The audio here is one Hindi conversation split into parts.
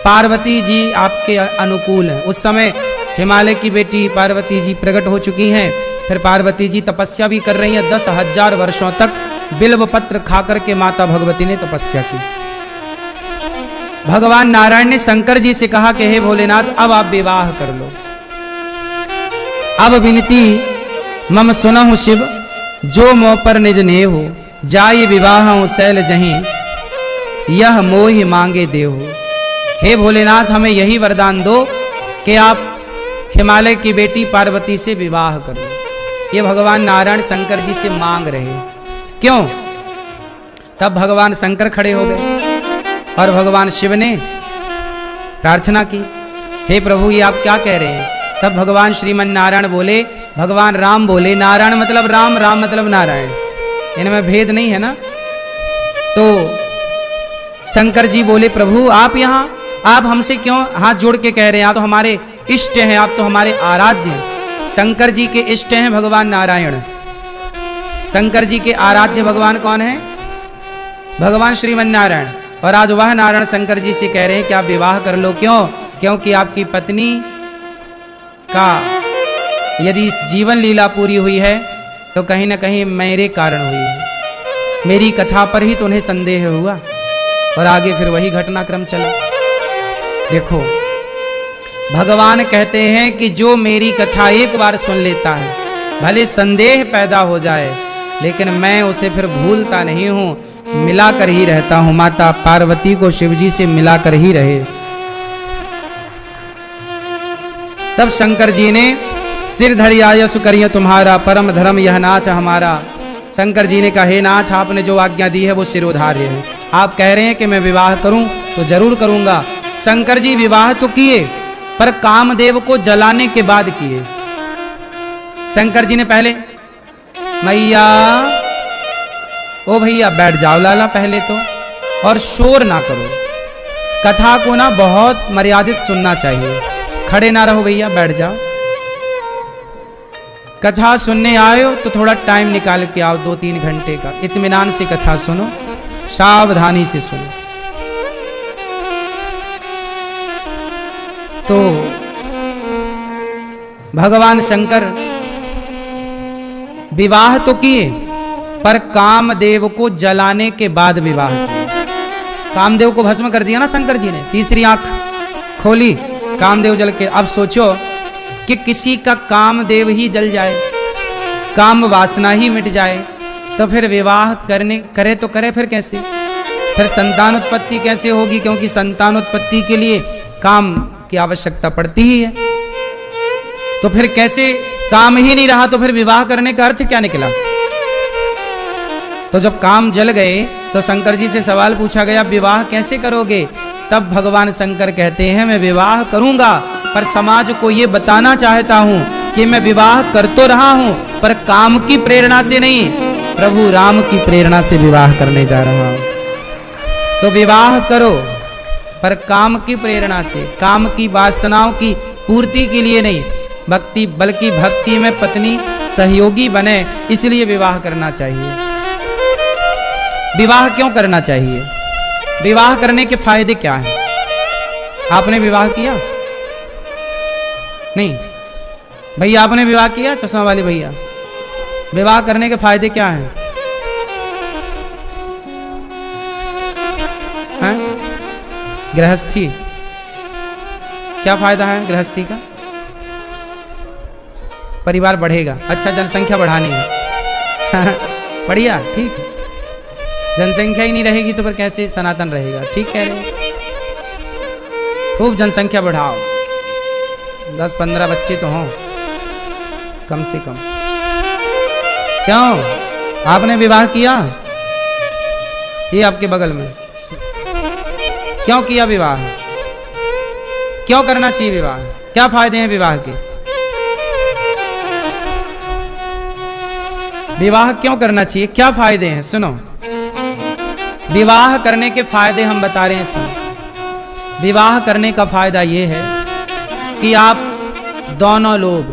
पार्वती जी आपके अनुकूल हैं। उस समय हिमालय की बेटी पार्वती जी प्रकट हो चुकी हैं। फिर पार्वती जी तपस्या भी कर रही हैं। 10,000 वर्षों तक बिल्व पत्र खाकर के माता भगवती ने तपस्या की। भगवान नारायण ने शंकर जी से कहा कि हे भोलेनाथ, अब आप विवाह कर लो। अब विनती मम सुनहु शिव, जो मोह पर निज ने हो, जाय विवाह शैल जहीं, यह मोहि मांगे देहो। हे भोलेनाथ, हमें यही वरदान दो कि आप हिमालय की बेटी पार्वती से विवाह करो। ये भगवान नारायण शंकर जी से मांग रहे। क्यों? तब भगवान शंकर खड़े हो गए और भगवान शिव ने प्रार्थना की, हे प्रभु, ये आप क्या कह रहे हैं? तब भगवान श्रीमन नारायण बोले, भगवान राम बोले, नारायण मतलब राम, राम मतलब नारायण, इनमें भेद नहीं है ना। तो शंकर जी बोले, प्रभु आप यहाँ, आप हमसे क्यों हाथ जोड़ के कह रहे हैं? आप तो हमारे इष्ट हैं, आप तो हमारे आराध्य हैं। शंकर जी के इष्ट हैं भगवान नारायण। शंकर जी के आराध्य भगवान कौन है? भगवान श्रीमन नारायण। और आज वह नारायण शंकर जी से कह रहे हैं कि आप विवाह कर लो। क्यों? क्योंकि आपकी पत्नी का यदि जीवन लीला पूरी हुई है तो कहीं ना कहीं मेरे कारण हुई है। मेरी कथा पर ही तो उन्हें संदेह हुआ और आगे फिर वही घटनाक्रम चला। देखो, भगवान कहते हैं कि जो मेरी कथा एक बार सुन लेता है, भले संदेह पैदा हो जाए, लेकिन मैं उसे फिर भूलता नहीं हूं, मिलाकर ही रहता हूं। माता पार्वती को शिवजी से मिलाकर ही रहे। तब शंकर जी ने सिर धरि आयसु करिय तुम्हारा, परम धर्म यह नाथ हमारा। शंकर जी ने कहा, हे नाथ, आपने जो आज्ञा दी है वो शिरोधार्य है। आप कह रहे हैं कि मैं विवाह करूं तो जरूर करूंगा। शंकर जी विवाह तो किए, पर कामदेव को जलाने के बाद किए। शंकर जी ने पहले, मैया ओ भैया बैठ जाओ लाला पहले तो, और शोर ना करो। कथा को ना बहुत मर्यादित सुनना चाहिए। खड़े ना रहो भैया, बैठ जाओ। कथा सुनने आए हो तो थोड़ा टाइम निकाल के आओ, 2-3 घंटे का। इत्मीनान से कथा सुनो, सावधानी से सुनो। तो भगवान शंकर विवाह तो किए, पर कामदेव को जलाने के बाद विवाह किया। कामदेव को भस्म कर दिया ना शंकर जी ने, तीसरी आंख खोली, कामदेव जल के। अब सोचो कि किसी का कामदेव ही जल जाए, काम वासना ही मिट जाए, तो फिर विवाह करे तो करे फिर कैसे? फिर संतान उत्पत्ति कैसे होगी? क्योंकि संतान उत्पत्ति के लिए काम की आवश्यकता पड़ती ही है। तो फिर कैसे? काम ही नहीं रहा तो फिर विवाह करने का अर्थ क्या निकला? तो जब काम जल गए तो शंकर जी से सवाल पूछा गया, विवाह कैसे करोगे? तब भगवान शंकर कहते हैं, मैं विवाह करूंगा, पर समाज को यह बताना चाहता हूं कि मैं विवाह कर तो रहा हूं, पर काम की प्रेरणा से नहीं, प्रभु राम की प्रेरणा से विवाह करने जा रहा हूं। तो विवाह करो, पर काम की प्रेरणा से, काम की वासनाओं की पूर्ति के लिए नहीं, बल्कि भक्ति में पत्नी सहयोगी बने, इसलिए विवाह करना चाहिए। विवाह क्यों करना चाहिए? विवाह करने के फायदे क्या हैं? आपने विवाह किया? नहीं भैया, आपने विवाह किया? चश्मा वाले भैया, विवाह करने के फायदे क्या हैं? हैं? गृहस्थी, क्या फायदा है गृहस्थी का? परिवार बढ़ेगा। अच्छा, जनसंख्या बढ़ानी है। बढ़िया, ठीक है। जनसंख्या ही नहीं रहेगी तो फिर कैसे सनातन रहेगा? ठीक कह रहे हो। खूब जनसंख्या बढ़ाओ, 10-15 बच्चे तो हों कम से कम। क्यों? आपने विवाह किया? ये आपके बगल में क्यों किया विवाह? क्यों करना चाहिए विवाह? क्या फायदे हैं विवाह के? विवाह क्यों करना चाहिए? क्या फायदे हैं? सुनो, विवाह करने के फायदे हम बता रहे हैं। सुनो, विवाह करने का फायदा यह है कि आप दोनों लोग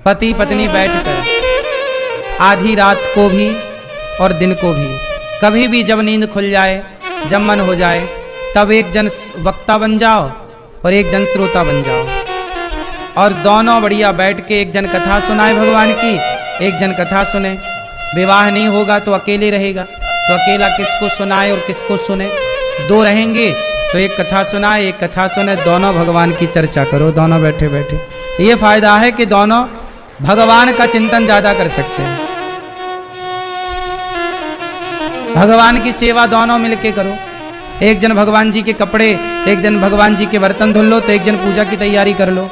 पति पत्नी बैठकर आधी रात को भी और दिन को भी, कभी भी जब नींद खुल जाए, जब मन हो जाए, तब एक जन वक्ता बन जाओ और एक जन श्रोता बन जाओ, और दोनों बढ़िया बैठ के एक जन कथा सुनाए भगवान की, एक जन कथा सुने। विवाह नहीं होगा तो अकेले रहेगा, तो अकेला किसको सुनाए और किसको सुने? दो रहेंगे तो एक कथा सुनाए एक कथा सुने, दोनों भगवान की चर्चा करो, दोनों बैठे बैठे। ये फायदा है कि दोनों भगवान का चिंतन ज्यादा कर सकते हैं। भगवान की सेवा दोनों मिलके करो। एक जन भगवान जी के कपड़े, एक जन भगवान जी के बर्तन धुल लो, तो एक जन पूजा की तैयारी कर लो।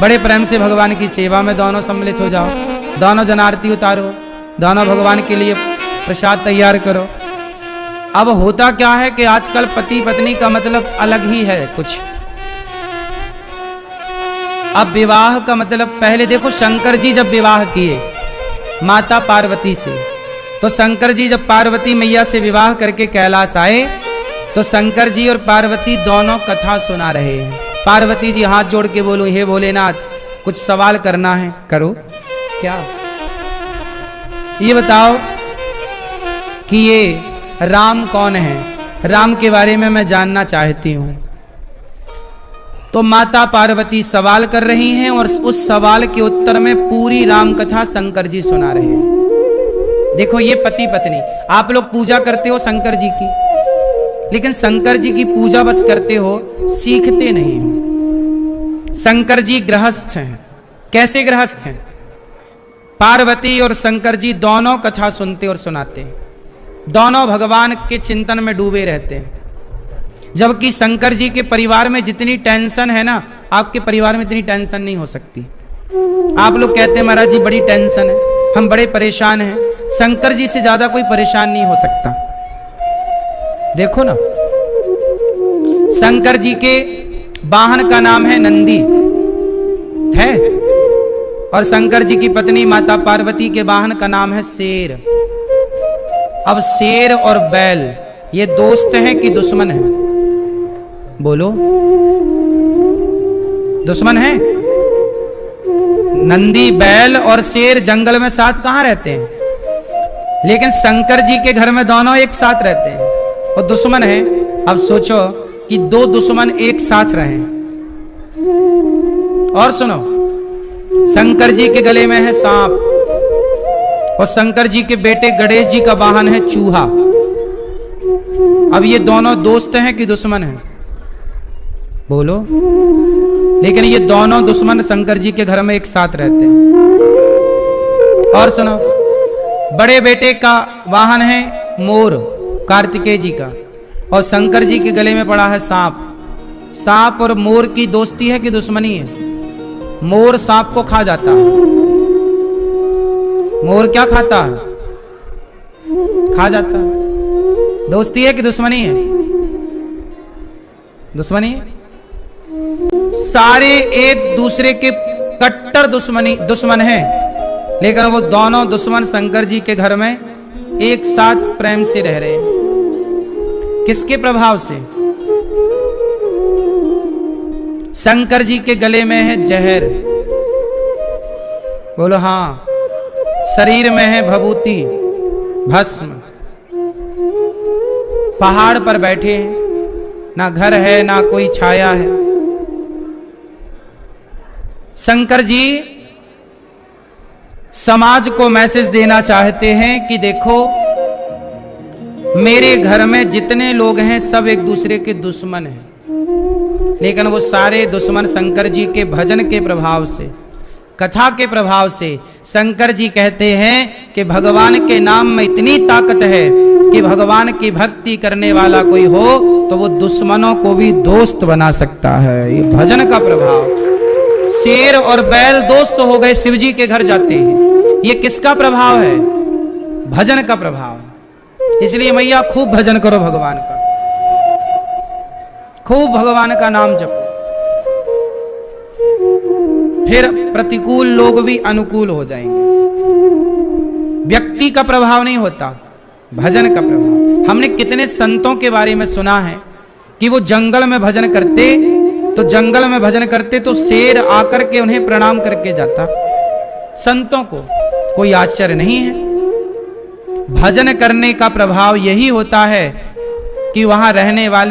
बड़े प्रेम से भगवान की सेवा में दोनों सम्मिलित हो जाओ, दोनों जन आरती उतारो, दोनों भगवान के लिए प्रसाद तैयार करो। अब होता क्या है कि आजकल पति पत्नी का मतलब अलग ही है कुछ। अब विवाह का मतलब, पहले देखो शंकर जी जब विवाह किए माता पार्वती से, तो शंकर जी जब पार्वती मैया से विवाह करके कैलाश आए, तो शंकर जी और पार्वती दोनों कथा सुना रहे हैं। पार्वती जी हाथ जोड़ के बोलो, हे भोलेनाथ कुछ सवाल करना है, करो। क्या? ये बताओ कि ये राम कौन है? राम के बारे में मैं जानना चाहती हूं। तो माता पार्वती सवाल कर रही हैं और उस सवाल के उत्तर में पूरी राम कथा शंकर जी सुना रहे हैं। देखो ये पति पत्नी, आप लोग पूजा करते हो शंकर जी की, लेकिन शंकर जी की पूजा बस करते हो, सीखते नहीं हो। शंकर जी गृहस्थ हैं। कैसे गृहस्थ हैं? पार्वती और शंकर जी दोनों कथा सुनते और सुनाते हैं, दोनों भगवान के चिंतन में डूबे रहते हैं। जबकि शंकर जी के परिवार में जितनी टेंशन है ना, आपके परिवार में इतनी टेंशन नहीं हो सकती। आप लोग कहते हैं महाराज जी बड़ी टेंशन है, हम बड़े परेशान हैं। शंकर जी से ज्यादा कोई परेशान नहीं हो सकता। देखो ना, शंकर जी के वाहन का नाम है नंदी है, और शंकर जी की पत्नी माता पार्वती के वाहन का नाम है शेर। अब शेर और बैल ये दोस्त हैं कि दुश्मन हैं? बोलो, दुश्मन है? नंदी बैल और शेर जंगल में साथ कहां रहते हैं, लेकिन शंकर जी के घर में दोनों एक साथ रहते हैं और दुश्मन है। अब सोचो कि दो दुश्मन एक साथ रहें। और सुनो, शंकर जी के गले में है सांप, और शंकर जी के बेटे गणेश जी का वाहन है चूहा। अब ये दोनों दोस्त हैं कि दुश्मन हैं? बोलो। लेकिन ये दोनों दुश्मन शंकर जी के घर में एक साथ रहते हैं। और सुनो, बड़े बेटे का वाहन है मोर, कार्तिकेय जी का, और शंकर जी के गले में पड़ा है सांप। सांप और मोर की दोस्ती है कि दुश्मनी है? मोर सांप को खा जाता है। मोर क्या खाता है? खा जाता है। दोस्ती है कि दुश्मनी है? दुश्मनी है। सारे एक दूसरे के कट्टर दुश्मन हैं, लेकिन वो दोनों दुश्मन शंकर जी के घर में एक साथ प्रेम से रह रहे हैं। किसके प्रभाव से? शंकर जी के गले में है जहर। बोलो हाँ। शरीर में है भभूति, भस्म। पहाड़ पर बैठे हैं, ना घर है ना कोई छाया है। शंकर जी समाज को मैसेज देना चाहते हैं कि देखो, मेरे घर में जितने लोग हैं सब एक दूसरे के दुश्मन हैं, लेकिन वो सारे दुश्मन शंकर जी के भजन के प्रभाव से, कथा के प्रभाव से। शंकर जी कहते हैं कि भगवान के नाम में इतनी ताकत है कि भगवान की भक्ति करने वाला कोई हो तो वो दुश्मनों को भी दोस्त बना सकता है। ये भजन का प्रभाव। शेर और बैल दोस्त हो गए, शिव जी के घर जाते हैं। ये किसका प्रभाव है? भजन का प्रभाव। इसलिए मैया खूब भजन करो भगवान का, खूब भगवान का नाम जपो, फिर प्रतिकूल लोग भी अनुकूल हो जाएंगे। व्यक्ति का प्रभाव नहीं होता, भजन का प्रभाव। हमने कितने संतों के बारे में सुना है कि वो जंगल में भजन करते, तो जंगल में भजन करते तो शेर आकर के उन्हें प्रणाम करके जाता। संतों को कोई आश्चर्य नहीं है। भजन करने का प्रभाव यही होता है कि वहां रहने वाले